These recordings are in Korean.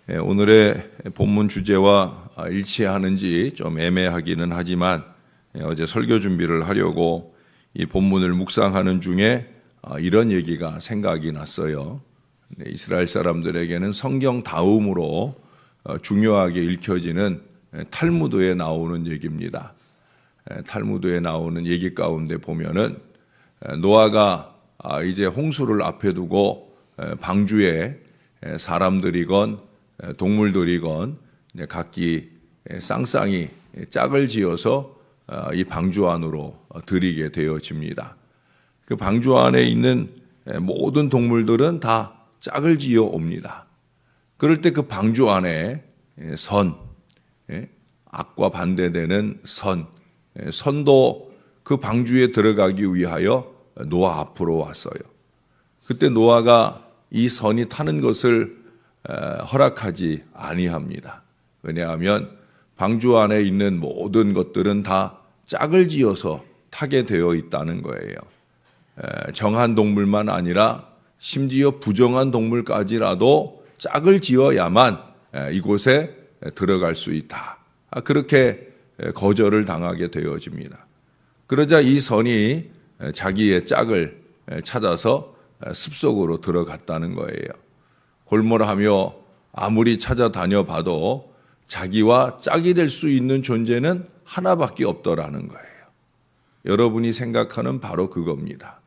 오늘의 본문 주제와 일치하는지 좀 애매하기는 하지만 어제 설교 준비를 하려고 이 본문을 묵상하는 중에 이런 얘기가 생각이 났어요. 이스라엘 사람들에게는 성경 다음으로 중요하게 읽혀지는 탈무드에 나오는 얘기입니다. 탈무드에 나오는 얘기 가운데 보면은 노아가 이제 홍수를 앞에 두고 방주에 사람들이건 동물들이건 각기 쌍쌍이 짝을 지어서 이 방주 안으로 들이게 되어집니다. 그 방주 안에 있는 모든 동물들은 다 짝을 지어 옵니다. 그럴 때 그 방주 안에 선, 악과 반대되는 선도 그 방주에 들어가기 위하여 노아 앞으로 왔어요. 그때 노아가 이 선이 타는 것을 허락하지 아니합니다. 왜냐하면 방주 안에 있는 모든 것들은 다 짝을 지어서 타게 되어 있다는 거예요. 정한 동물만 아니라 심지어 부정한 동물까지라도 짝을 지어야만 이곳에 들어갈 수 있다. 그렇게 거절을 당하게 되어집니다. 그러자 이 선이 자기의 짝을 찾아서 습속으로 들어갔다는 거예요. 골몰하며 아무리 찾아다녀 봐도 자기와 짝이 될 수 있는 존재는 하나밖에 없더라는 거예요. 여러분이 생각하는 바로 그겁니다.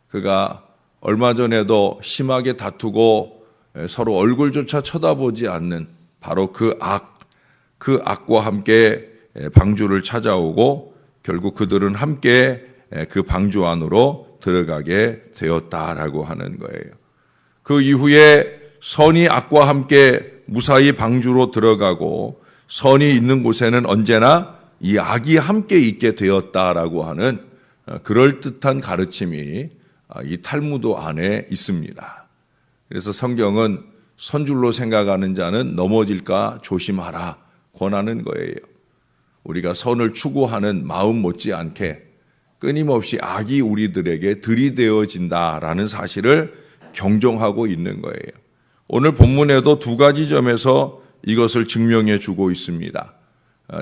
그가 얼마 전에도 심하게 다투고 서로 얼굴조차 쳐다보지 않는 바로 그 악과 함께 방주를 찾아오고 결국 그들은 함께 그 방주 안으로 들어가게 되었다라고 하는 거예요. 그 이후에 선이 악과 함께 무사히 방주로 들어가고 선이 있는 곳에는 언제나 이 악이 함께 있게 되었다라고 하는 그럴듯한 가르침이 이 탈무드 안에 있습니다. 그래서 성경은 선줄로 생각하는 자는 넘어질까 조심하라 권하는 거예요. 우리가 선을 추구하는 마음 못지않게 끊임없이 악이 우리들에게 들이대어진다라는 사실을 경종하고 있는 거예요. 오늘 본문에도 두 가지 점에서 이것을 증명해 주고 있습니다.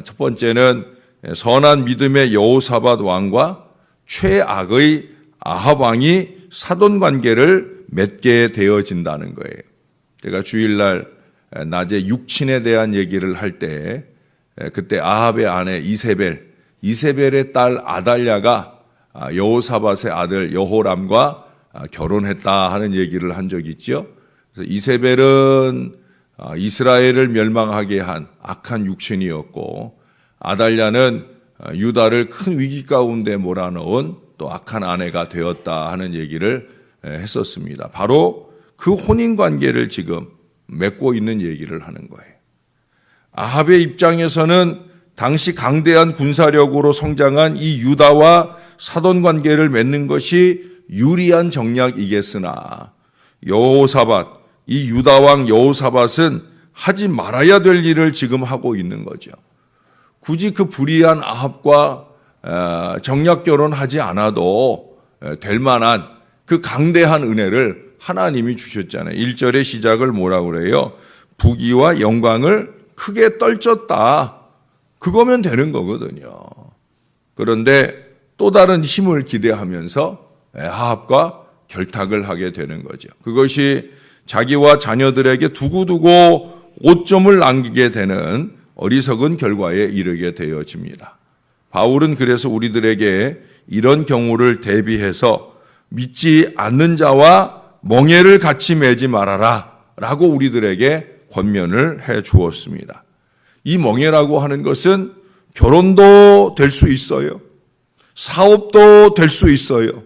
첫 번째는 선한 믿음의 여호사밧 왕과 최악의 아합 왕이 사돈 관계를 맺게 되어진다는 거예요. 제가 주일날 낮에 육친에 대한 얘기를 할 때 그때 아합의 아내 이세벨의 딸 아달랴가 여호사밧의 아들 여호람과 결혼했다 하는 얘기를 한 적이 있죠. 그래서 이세벨은 이스라엘을 멸망하게 한 악한 육친이었고 아달랴는 유다를 큰 위기 가운데 몰아넣은 또 악한 아내가 되었다 하는 얘기를 했었습니다. 바로 그 혼인 관계를 지금 맺고 있는 얘기를 하는 거예요. 아합의 입장에서는 당시 강대한 군사력으로 성장한 이 유다와 사돈 관계를 맺는 것이 유리한 정략이겠으나 여호사밧, 이 유다 왕 여호사밧은 하지 말아야 될 일을 지금 하고 있는 거죠. 굳이 그 불의한 아합과 정략 결혼하지 않아도 될 만한 그 강대한 은혜를 하나님이 주셨잖아요. 1절의 시작을 뭐라고 그래요? 부귀와 영광을 크게 떨쳤다. 그거면 되는 거거든요. 그런데 또 다른 힘을 기대하면서 아합과 결탁을 하게 되는 거죠. 그것이 자기와 자녀들에게 두고두고 오점을 남기게 되는 어리석은 결과에 이르게 되어집니다. 바울은 그래서 우리들에게 이런 경우를 대비해서 믿지 않는 자와 멍에를 같이 매지 말아라 라고 우리들에게 권면을 해 주었습니다. 이 멍에라고 하는 것은 결혼도 될 수 있어요. 사업도 될 수 있어요.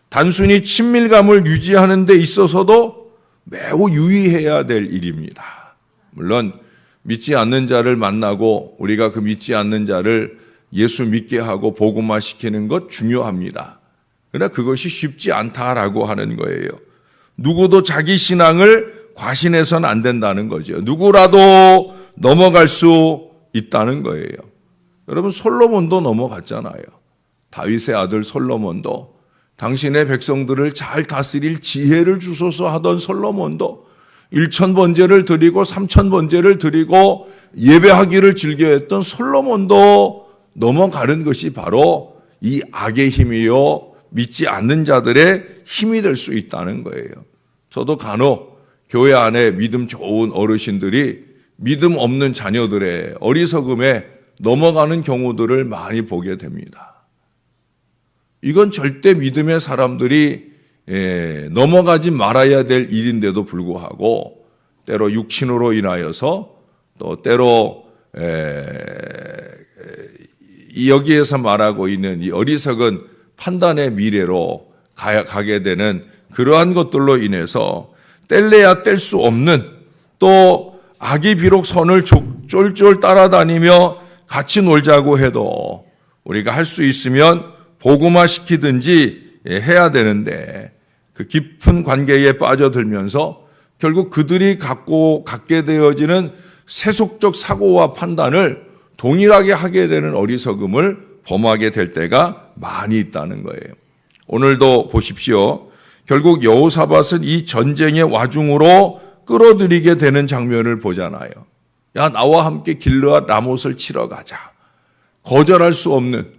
단순히 친밀감을 유지하는 데 있어서도 매우 유의해야 될 일입니다. 물론 믿지 않는 자를 만나고 우리가 그 믿지 않는 자를 예수 믿게 하고 복음화시키는 것 중요합니다. 그러나 그것이 쉽지 않다라고 하는 거예요. 누구도 자기 신앙을 과신해서는 안 된다는 거죠. 누구라도 넘어갈 수 있다는 거예요. 여러분 솔로몬도 넘어갔잖아요. 다윗의 아들 솔로몬도 당신의 백성들을 잘 다스릴 지혜를 주소서 하던 솔로몬도 1000번제를 드리고 3000번제를 드리고 예배하기를 즐겨했던 솔로몬도 넘어가는 것이 바로 이 악의 힘이요 믿지 않는 자들의 힘이 될 수 있다는 거예요. 저도 간혹 교회 안에 믿음 좋은 어르신들이 믿음 없는 자녀들의 어리석음에 넘어가는 경우들을 많이 보게 됩니다. 이건 절대 믿음의 사람들이 넘어가지 말아야 될 일인데도 불구하고 때로 육신으로 인하여서 또 때로 여기에서 말하고 있는 이 어리석은 판단의 미래로 가게 되는 그러한 것들로 인해서 뗄래야 뗄 수 없는, 또 악이 비록 선을 쫄쫄 따라다니며 같이 놀자고 해도 우리가 할 수 있으면 복음화시키든지 해야 되는데 그 깊은 관계에 빠져들면서 결국 그들이 갖게 되어지는 세속적 사고와 판단을 동일하게 하게 되는 어리석음을 범하게 될 때가 많이 있다는 거예요. 오늘도 보십시오. 결국 여호사밧은 이 전쟁의 와중으로 끌어들이게 되는 장면을 보잖아요. 야, 나와 함께 길르앗 라못을 치러 가자. 거절할 수 없는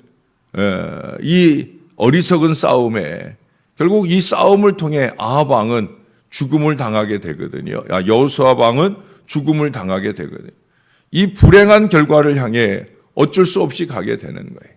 이 어리석은 싸움에 결국 이 싸움을 통해 아합 왕은 죽음을 당하게 되거든요. 여호수아 왕은 죽음을 당하게 되거든요. 이 불행한 결과를 향해 어쩔 수 없이 가게 되는 거예요.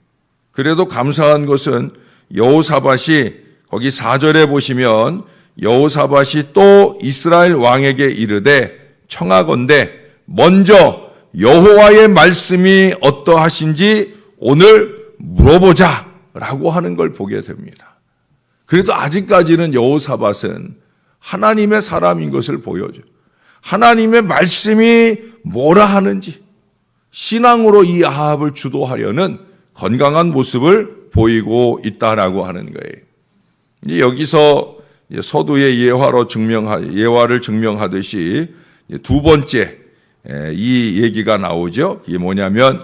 그래도 감사한 것은 여호사밧이 거기 4절에 보시면 여호사밧이 또 이스라엘 왕에게 이르되 청하건대 먼저 여호와의 말씀이 어떠하신지 오늘 물어보자라고 하는 걸 보게 됩니다. 그래도 아직까지는 여호사밧은 하나님의 사람인 것을 보여줘요. 하나님의 말씀이 뭐라 하는지 신앙으로 이 아합을 주도하려는 건강한 모습을 보이고 있다라고 하는 거예요. 이제 여기서 서두의 예화를 증명하듯이 두 번째 이 얘기가 나오죠. 이게 뭐냐면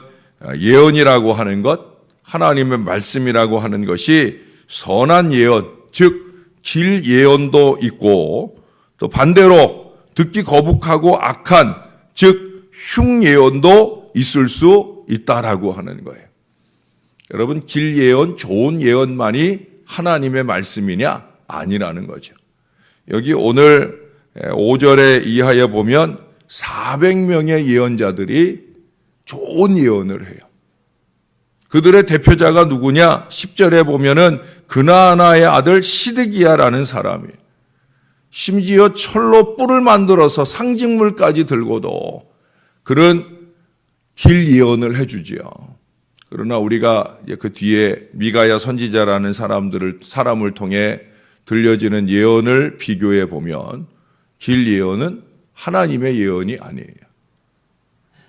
예언이라고 하는 것, 하나님의 말씀이라고 하는 것이 선한 예언, 즉 길 예언도 있고 또 반대로 듣기 거북하고 악한, 즉 흉 예언도 있을 수 있다라고 하는 거예요. 여러분, 길 예언, 좋은 예언만이 하나님의 말씀이냐? 아니라는 거죠. 여기 오늘 5절에 이하에 보면 400명의 예언자들이 좋은 예언을 해요. 그들의 대표자가 누구냐? 10절에 보면은 그나아나의 아들 시드기야라는 사람이에요. 심지어 철로 뿔을 만들어서 상징물까지 들고도 그런 길 예언을 해주지요. 그러나 우리가 그 뒤에 미가야 선지자라는 사람을 통해 들려지는 예언을 비교해 보면 길 예언은 하나님의 예언이 아니에요.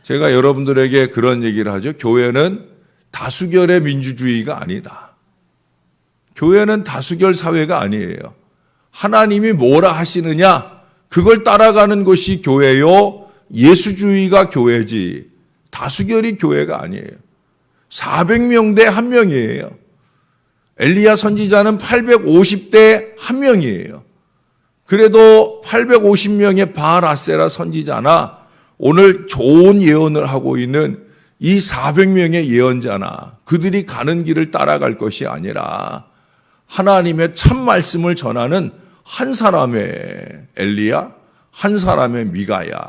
제가 여러분들에게 그런 얘기를 하죠. 교회는 다수결의 민주주의가 아니다. 교회는 다수결 사회가 아니에요. 하나님이 뭐라 하시느냐, 그걸 따라가는 것이 교회요, 예수주의가 교회지 다수결이 교회가 아니에요. 400명 대 1명이에요. 엘리야 선지자는 850대 1명이에요. 그래도 850명의 바알 아세라 선지자나 오늘 좋은 예언을 하고 있는 이 400명의 예언자나 그들이 가는 길을 따라갈 것이 아니라 하나님의 참 말씀을 전하는 한 사람의 엘리야, 한 사람의 미가야,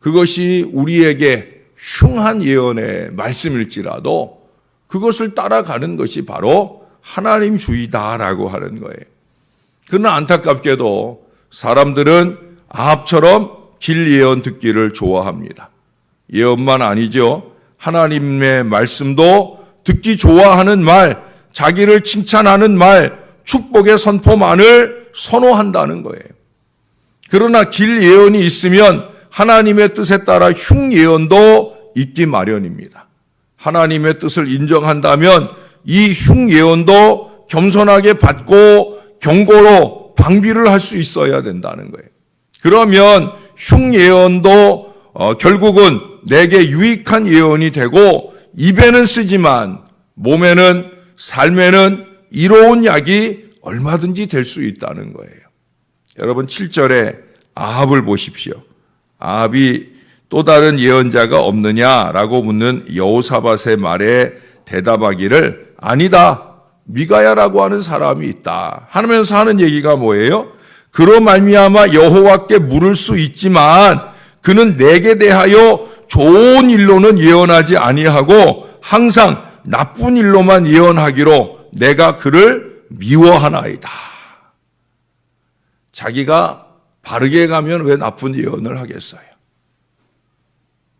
그것이 우리에게 흉한 예언의 말씀일지라도 그것을 따라가는 것이 바로 하나님 주의다라고 하는 거예요. 그러나 안타깝게도 사람들은 아합처럼 길 예언 듣기를 좋아합니다. 예언만 아니죠. 하나님의 말씀도 듣기 좋아하는 말, 자기를 칭찬하는 말, 축복의 선포만을 선호한다는 거예요. 그러나 길 예언이 있으면 하나님의 뜻에 따라 흉 예언도 있기 마련입니다. 하나님의 뜻을 인정한다면 이 흉 예언도 겸손하게 받고 경고로 방비를 할 수 있어야 된다는 거예요. 그러면 흉 예언도 결국은 내게 유익한 예언이 되고 입에는 쓰지만 몸에는, 삶에는 이로운 약이 얼마든지 될 수 있다는 거예요. 여러분, 7절에 아합을 보십시오. 아합이 또 다른 예언자가 없느냐라고 묻는 여호사밧의 말에 대답하기를 아니다. 미가야라고 하는 사람이 있다. 하면서 하는 얘기가 뭐예요? 그로 말미암아 여호와께 물을 수 있지만 그는 내게 대하여 좋은 일로는 예언하지 아니하고 항상 나쁜 일로만 예언하기로 내가 그를 미워하나이다. 자기가 바르게 가면 왜 나쁜 예언을 하겠어요?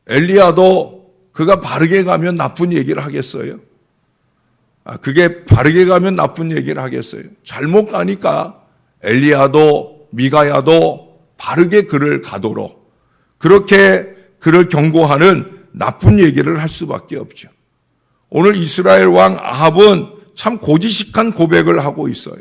엘리야도 그가 바르게 가면 나쁜 얘기를 하겠어요? 그게 바르게 가면 나쁜 얘기를 하겠어요? 잘못 가니까 엘리야도 미가야도 바르게 그를 가도록 그렇게 그를 경고하는 나쁜 얘기를 할 수밖에 없죠. 오늘 이스라엘 왕 아합은 참 고지식한 고백을 하고 있어요.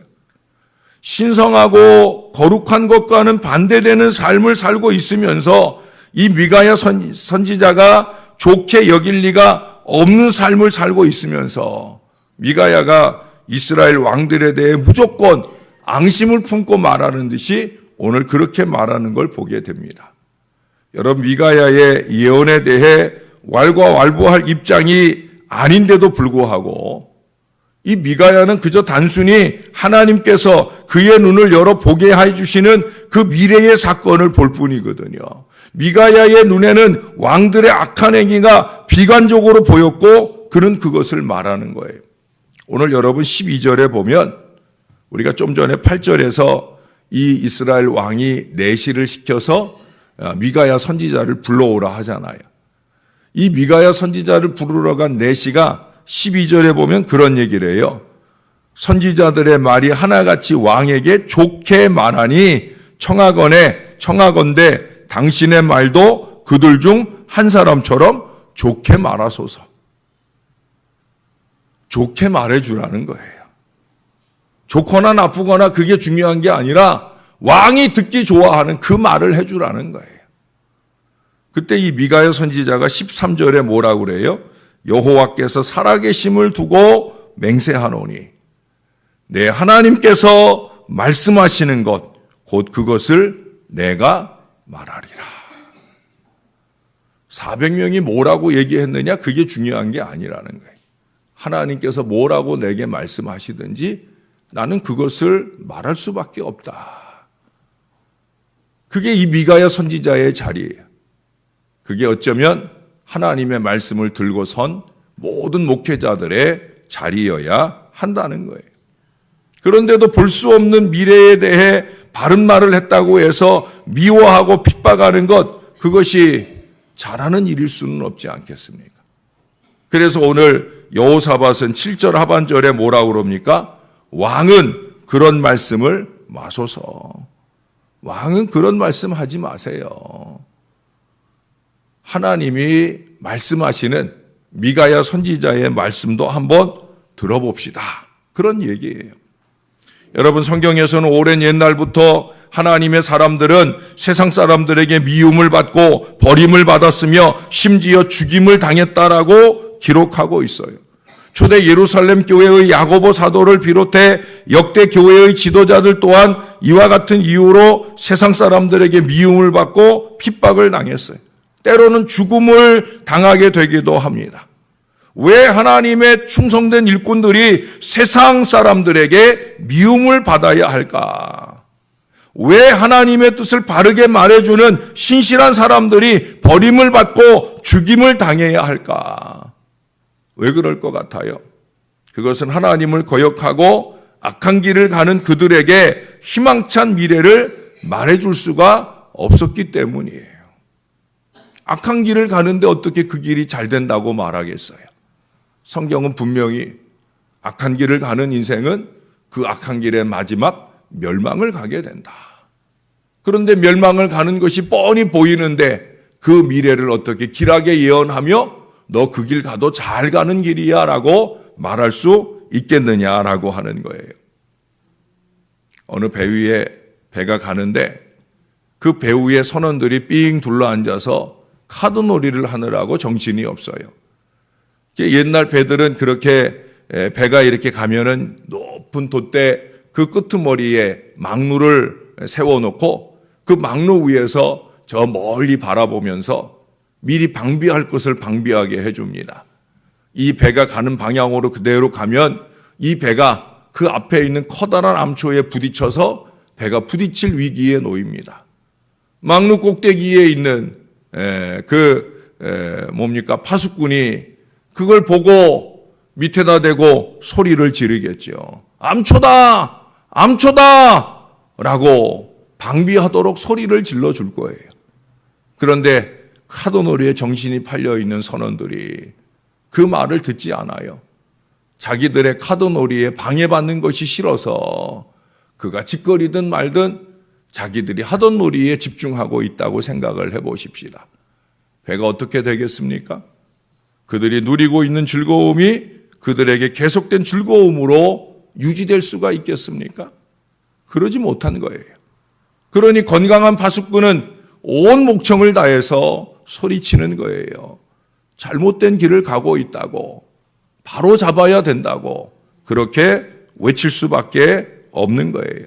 신성하고 거룩한 것과는 반대되는 삶을 살고 있으면서 이 미가야 선지자가 좋게 여길 리가 없는 삶을 살고 있으면서 미가야가 이스라엘 왕들에 대해 무조건 앙심을 품고 말하는 듯이 오늘 그렇게 말하는 걸 보게 됩니다. 여러분, 미가야의 예언에 대해 왈가왈부할 입장이 아닌데도 불구하고 이 미가야는 그저 단순히 하나님께서 그의 눈을 열어 보게 해주시는 그 미래의 사건을 볼 뿐이거든요. 미가야의 눈에는 왕들의 악한 행위가 비관적으로 보였고 그는 그것을 말하는 거예요. 오늘 여러분 12절에 보면 우리가 좀 전에 8절에서 이 이스라엘 왕이 내시를 시켜서 미가야 선지자를 불러오라 하잖아요. 이 미가야 선지자를 부르러 간 내시가 12절에 보면 그런 얘기를 해요. 선지자들의 말이 하나같이 왕에게 좋게 말하니 청하건대 당신의 말도 그들 중 한 사람처럼 좋게 말하소서. 좋게 말해주라는 거예요. 좋거나 나쁘거나 그게 중요한 게 아니라 왕이 듣기 좋아하는 그 말을 해주라는 거예요. 그때 이 미가야 선지자가 13절에 뭐라고 그래요? 여호와께서 살아계심을 두고 맹세하노니 내 하나님께서 말씀하시는 것 곧 그것을 내가 말하리라. 400명이 뭐라고 얘기했느냐 그게 중요한 게 아니라는 거예요. 하나님께서 뭐라고 내게 말씀하시든지 나는 그것을 말할 수밖에 없다. 그게 이 미가야 선지자의 자리예요. 그게 어쩌면 하나님의 말씀을 들고 선 모든 목회자들의 자리여야 한다는 거예요. 그런데도 볼 수 없는 미래에 대해 바른 말을 했다고 해서 미워하고 핍박하는 것, 그것이 잘하는 일일 수는 없지 않겠습니까? 그래서 오늘 여호사밧은 7절 하반절에 뭐라고 그럽니까? 왕은 그런 말씀을 마소서. 왕은 그런 말씀 하지 마세요. 하나님이 말씀하시는 미가야 선지자의 말씀도 한번 들어봅시다. 그런 얘기예요. 여러분, 성경에서는 오랜 옛날부터 하나님의 사람들은 세상 사람들에게 미움을 받고 버림을 받았으며 심지어 죽임을 당했다라고 기록하고 있어요. 초대 예루살렘 교회의 야고보 사도를 비롯해 역대 교회의 지도자들 또한 이와 같은 이유로 세상 사람들에게 미움을 받고 핍박을 당했어요. 때로는 죽음을 당하게 되기도 합니다. 왜 하나님의 충성된 일꾼들이 세상 사람들에게 미움을 받아야 할까? 왜 하나님의 뜻을 바르게 말해주는 신실한 사람들이 버림을 받고 죽임을 당해야 할까? 왜 그럴 것 같아요? 그것은 하나님을 거역하고 악한 길을 가는 그들에게 희망찬 미래를 말해줄 수가 없었기 때문이에요. 악한 길을 가는데 어떻게 그 길이 잘 된다고 말하겠어요? 성경은 분명히 악한 길을 가는 인생은 그 악한 길의 마지막 멸망을 가게 된다. 그런데 멸망을 가는 것이 뻔히 보이는데 그 미래를 어떻게 길하게 예언하며 너 그 길 가도 잘 가는 길이야 라고 말할 수 있겠느냐라고 하는 거예요. 어느 배 위에 배가 가는데 그 배 위에 선원들이 삥 둘러앉아서 카드놀이를 하느라고 정신이 없어요. 옛날 배들은 그렇게 배가 이렇게 가면은 높은 돛대 그 끄트머리에 망루를 세워놓고 그 망루 위에서 저 멀리 바라보면서 미리 방비할 것을 방비하게 해줍니다. 이 배가 가는 방향으로 그대로 가면 이 배가 그 앞에 있는 커다란 암초에 부딪혀서 배가 부딪힐 위기에 놓입니다. 망루 꼭대기에 있는 파수꾼이 그걸 보고 밑에다 대고 소리를 지르겠죠. 암초다! 암초다! 라고 방비하도록 소리를 질러줄 거예요. 그런데 카도놀이에 정신이 팔려있는 선원들이 그 말을 듣지 않아요. 자기들의 카도놀이에 방해받는 것이 싫어서 그가 짓거리든 말든 자기들이 하던 놀이에 집중하고 있다고 생각을 해보십시다. 배가 어떻게 되겠습니까? 그들이 누리고 있는 즐거움이 그들에게 계속된 즐거움으로 유지될 수가 있겠습니까? 그러지 못한 거예요. 그러니 건강한 파수꾼은 온 목청을 다해서 소리치는 거예요. 잘못된 길을 가고 있다고, 바로 잡아야 된다고 그렇게 외칠 수밖에 없는 거예요.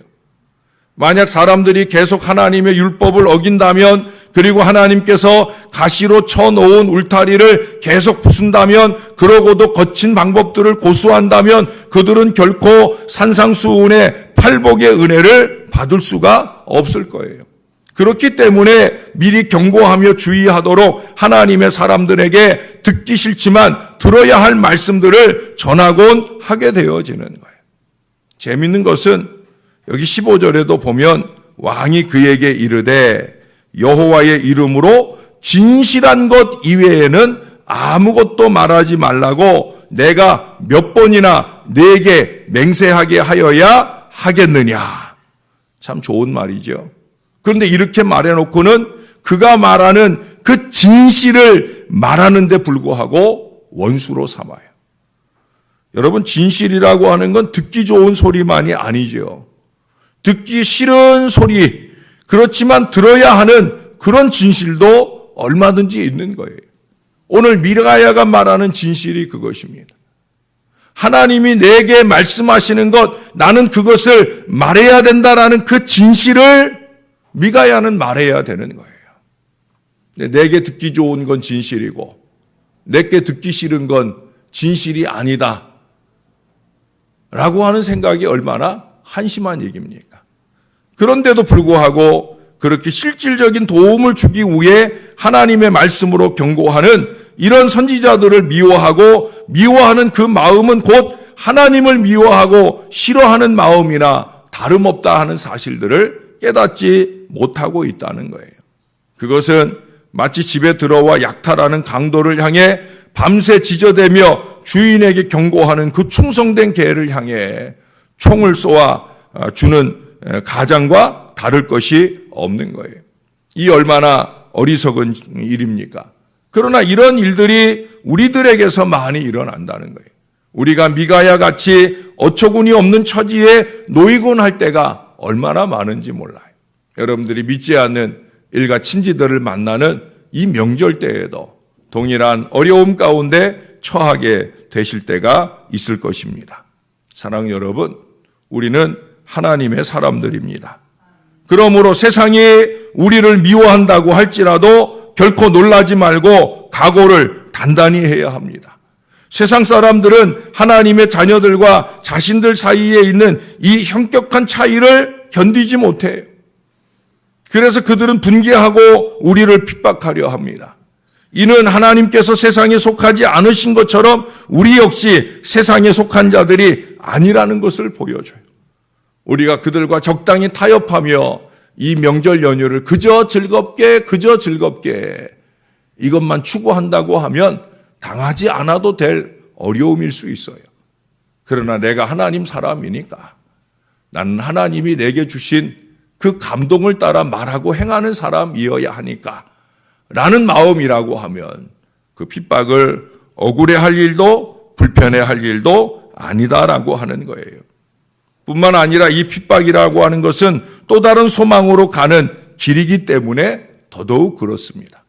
만약 사람들이 계속 하나님의 율법을 어긴다면, 그리고 하나님께서 가시로 쳐놓은 울타리를 계속 부순다면, 그러고도 거친 방법들을 고수한다면 그들은 결코 산상수훈의 팔복의 은혜를 받을 수가 없을 거예요. 그렇기 때문에 미리 경고하며 주의하도록 하나님의 사람들에게 듣기 싫지만 들어야 할 말씀들을 전하곤 하게 되어지는 거예요. 재밌는 것은 여기 15절에도 보면 왕이 그에게 이르되 여호와의 이름으로 진실한 것 이외에는 아무것도 말하지 말라고 내가 몇 번이나 네게 맹세하게 하여야 하겠느냐. 참 좋은 말이죠. 그런데 이렇게 말해놓고는 그가 말하는 그 진실을 말하는데 불구하고 원수로 삼아요. 여러분, 진실이라고 하는 건 듣기 좋은 소리만이 아니죠. 듣기 싫은 소리, 그렇지만 들어야 하는 그런 진실도 얼마든지 있는 거예요. 오늘 미가야가 말하는 진실이 그것입니다. 하나님이 내게 말씀하시는 것, 나는 그것을 말해야 된다라는 그 진실을 미가야는 말해야 되는 거예요. 내게 듣기 좋은 건 진실이고 내게 듣기 싫은 건 진실이 아니다 라고 하는 생각이 얼마나 한심한 얘기입니까? 그런데도 불구하고 그렇게 실질적인 도움을 주기 위해 하나님의 말씀으로 경고하는 이런 선지자들을 미워하는 그 마음은 곧 하나님을 미워하고 싫어하는 마음이나 다름없다 하는 사실들을 깨닫지 못하고 있다는 거예요. 그것은 마치 집에 들어와 약탈하는 강도를 향해 밤새 지저대며 주인에게 경고하는 그 충성된 개를 향해 총을 쏘아 주는 가장과 다를 것이 없는 거예요. 이 얼마나 어리석은 일입니까? 그러나 이런 일들이 우리들에게서 많이 일어난다는 거예요. 우리가 미가야 같이 어처구니 없는 처지에 놓이곤 할 때가 얼마나 많은지 몰라요. 여러분들이 믿지 않는 일가 친지들을 만나는 이 명절 때에도 동일한 어려움 가운데 처하게 되실 때가 있을 것입니다. 사랑하는 여러분, 우리는 하나님의 사람들입니다. 그러므로 세상이 우리를 미워한다고 할지라도 결코 놀라지 말고 각오를 단단히 해야 합니다. 세상 사람들은 하나님의 자녀들과 자신들 사이에 있는 이 현격한 차이를 견디지 못해요. 그래서 그들은 분개하고 우리를 핍박하려 합니다. 이는 하나님께서 세상에 속하지 않으신 것처럼 우리 역시 세상에 속한 자들이 아니라는 것을 보여줘요. 우리가 그들과 적당히 타협하며 이 명절 연휴를 그저 즐겁게 이것만 추구한다고 하면 당하지 않아도 될 어려움일 수 있어요. 그러나 내가 하나님 사람이니까 나는 하나님이 내게 주신 그 감동을 따라 말하고 행하는 사람이어야 하니까 라는 마음이라고 하면 그 핍박을 억울해할 일도 불편해할 일도 아니다라고 하는 거예요. 뿐만 아니라 이 핍박이라고 하는 것은 또 다른 소망으로 가는 길이기 때문에 더더욱 그렇습니다.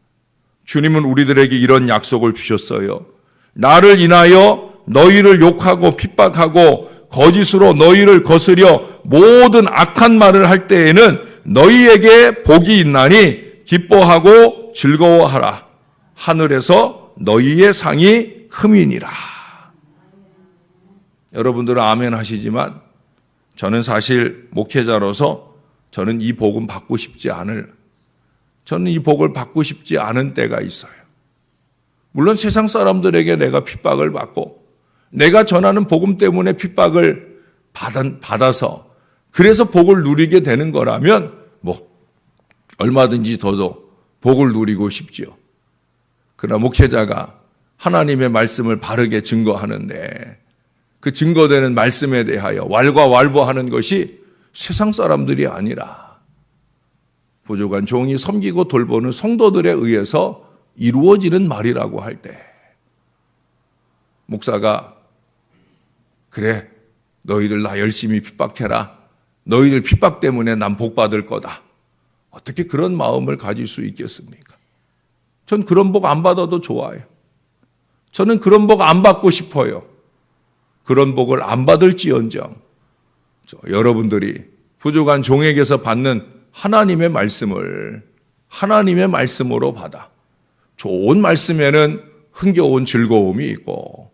주님은 우리들에게 이런 약속을 주셨어요. 나를 인하여 너희를 욕하고 핍박하고 거짓으로 너희를 거스려 모든 악한 말을 할 때에는 너희에게 복이 있나니 기뻐하고 즐거워하라. 하늘에서 너희의 상이 큼이니라. 여러분들은 아멘 하시지만 저는 사실 목회자로서 저는 이 복은 받고 싶지 저는 이 복을 받고 싶지 않은 때가 있어요. 물론 세상 사람들에게 내가 핍박을 받고 내가 전하는 복음 때문에 핍박을 받아서 그래서 복을 누리게 되는 거라면 얼마든지 저도 복을 누리고 싶지요. 그러나 목회자가 하나님의 말씀을 바르게 증거하는데 그 증거되는 말씀에 대하여 왈가왈부하는 것이 세상 사람들이 아니라 부족한 종이 섬기고 돌보는 성도들에 의해서 이루어지는 말이라고 할 때 목사가 그래 너희들 나 열심히 핍박해라. 너희들 핍박 때문에 난 복받을 거다. 어떻게 그런 마음을 가질 수 있겠습니까? 전 그런 복 안 받아도 좋아요. 저는 그런 복 안 받고 싶어요. 그런 복을 안 받을지언정 여러분들이 부족한 종에게서 받는 하나님의 말씀을 하나님의 말씀으로 받아 좋은 말씀에는 흥겨운 즐거움이 있고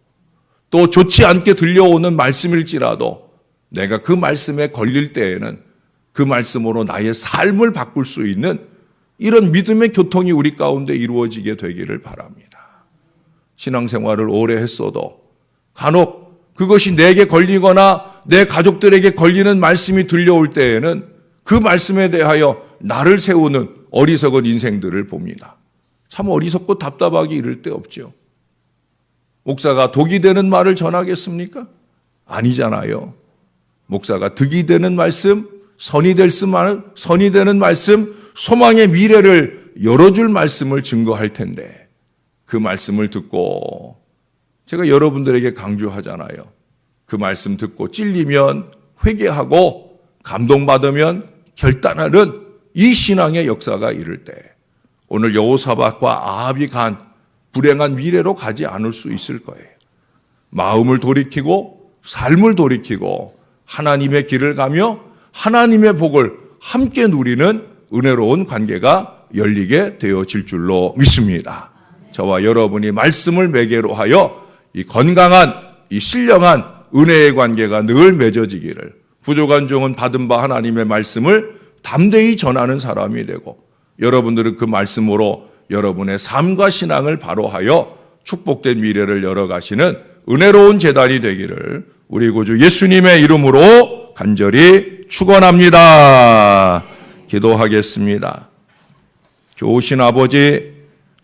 또 좋지 않게 들려오는 말씀일지라도 내가 그 말씀에 걸릴 때에는 그 말씀으로 나의 삶을 바꿀 수 있는 이런 믿음의 교통이 우리 가운데 이루어지게 되기를 바랍니다. 신앙생활을 오래 했어도 간혹 그것이 내게 걸리거나 내 가족들에게 걸리는 말씀이 들려올 때에는 그 말씀에 대하여 나를 세우는 어리석은 인생들을 봅니다. 참 어리석고 답답하기 이를 데 없죠. 목사가 독이 되는 말을 전하겠습니까? 아니잖아요. 목사가 득이 되는 말씀, 선이 되는 말씀, 소망의 미래를 열어줄 말씀을 증거할 텐데 그 말씀을 듣고 제가 여러분들에게 강조하잖아요. 그 말씀 듣고 찔리면 회개하고 감동받으면 결단하는 이 신앙의 역사가 이를 때 오늘 여호사밧과 아합이 간 불행한 미래로 가지 않을 수 있을 거예요. 마음을 돌이키고 삶을 돌이키고 하나님의 길을 가며 하나님의 복을 함께 누리는 은혜로운 관계가 열리게 되어질 줄로 믿습니다. 저와 여러분이 말씀을 매개로 하여 이 건강한 이 신령한 은혜의 관계가 늘 맺어지기를 부족한 종은 받은 바 하나님의 말씀을 담대히 전하는 사람이 되고 여러분들은 그 말씀으로 여러분의 삶과 신앙을 바로하여 축복된 미래를 열어가시는 은혜로운 제단이 되기를 우리 구주 예수님의 이름으로 간절히 축원합니다. 기도하겠습니다. 좋으신 아버지,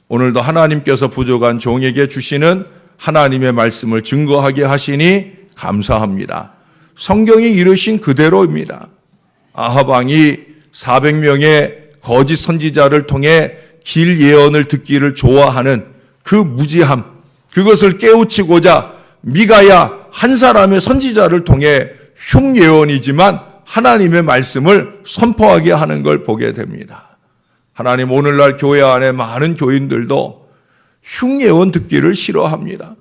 오늘도 하나님께서 부족한 종에게 주시는 하나님의 말씀을 증거하게 하시니 감사합니다. 성경이 이르신 그대로입니다. 아합 왕이 400명의 거짓 선지자를 통해 길 예언을 듣기를 좋아하는 그 무지함, 그것을 깨우치고자 미가야 한 사람의 선지자를 통해 흉예언이지만 하나님의 말씀을 선포하게 하는 걸 보게 됩니다. 하나님, 오늘날 교회 안에 많은 교인들도 흉예언 듣기를 싫어합니다.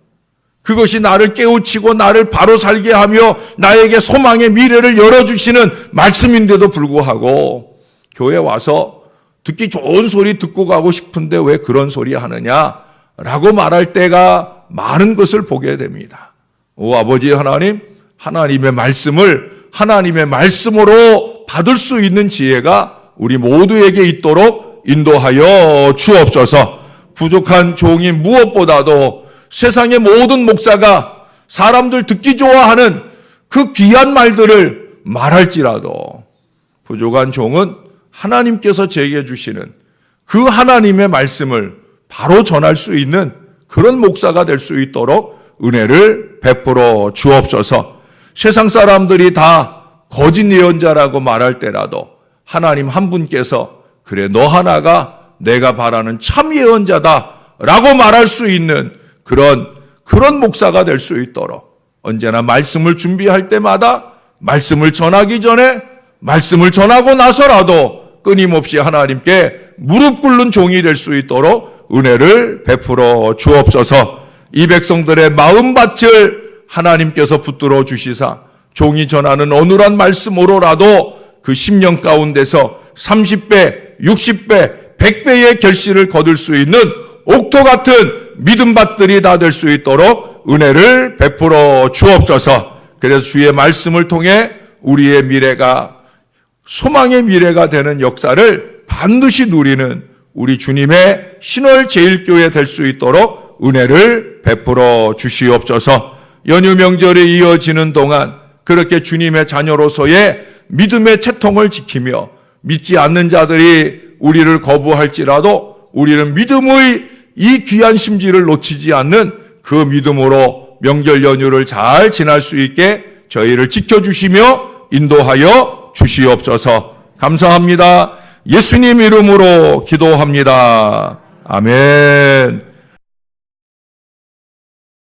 그것이 나를 깨우치고 나를 바로 살게 하며 나에게 소망의 미래를 열어주시는 말씀인데도 불구하고 교회 와서 듣기 좋은 소리 듣고 가고 싶은데 왜 그런 소리 하느냐라고 말할 때가 많은 것을 보게 됩니다. 오 아버지 하나님, 하나님의 말씀을 하나님의 말씀으로 받을 수 있는 지혜가 우리 모두에게 있도록 인도하여 주옵소서. 부족한 종이 무엇보다도 세상의 모든 목사가 사람들 듣기 좋아하는 그 귀한 말들을 말할지라도 부족한 종은 하나님께서 제게 주시는 그 하나님의 말씀을 바로 전할 수 있는 그런 목사가 될 수 있도록 은혜를 베풀어 주옵소서. 세상 사람들이 다 거짓 예언자라고 말할 때라도 하나님 한 분께서 그래 너 하나가 내가 바라는 참 예언자다라고 말할 수 있는 그런 목사가 될 수 있도록 언제나 말씀을 준비할 때마다 말씀을 전하기 전에 말씀을 전하고 나서라도 끊임없이 하나님께 무릎 꿇는 종이 될 수 있도록 은혜를 베풀어 주옵소서. 이 백성들의 마음밭을 하나님께서 붙들어 주시사 종이 전하는 어눌한 말씀으로라도 그 심령 가운데서 30배, 60배, 100배의 결실을 거둘 수 있는 옥토 같은 믿음밭들이 다 될 수 있도록 은혜를 베풀어 주옵소서. 그래서 주의 말씀을 통해 우리의 미래가 소망의 미래가 되는 역사를 반드시 누리는 우리 주님의 신월제일교회 될 수 있도록 은혜를 베풀어 주시옵소서. 연휴 명절이 이어지는 동안 그렇게 주님의 자녀로서의 믿음의 채통을 지키며 믿지 않는 자들이 우리를 거부할지라도 우리는 믿음의 이 귀한 심지를 놓치지 않는 그 믿음으로 명절 연휴를 잘 지날 수 있게 저희를 지켜주시며 인도하여 주시옵소서. 감사합니다. 예수님 이름으로 기도합니다. 아멘.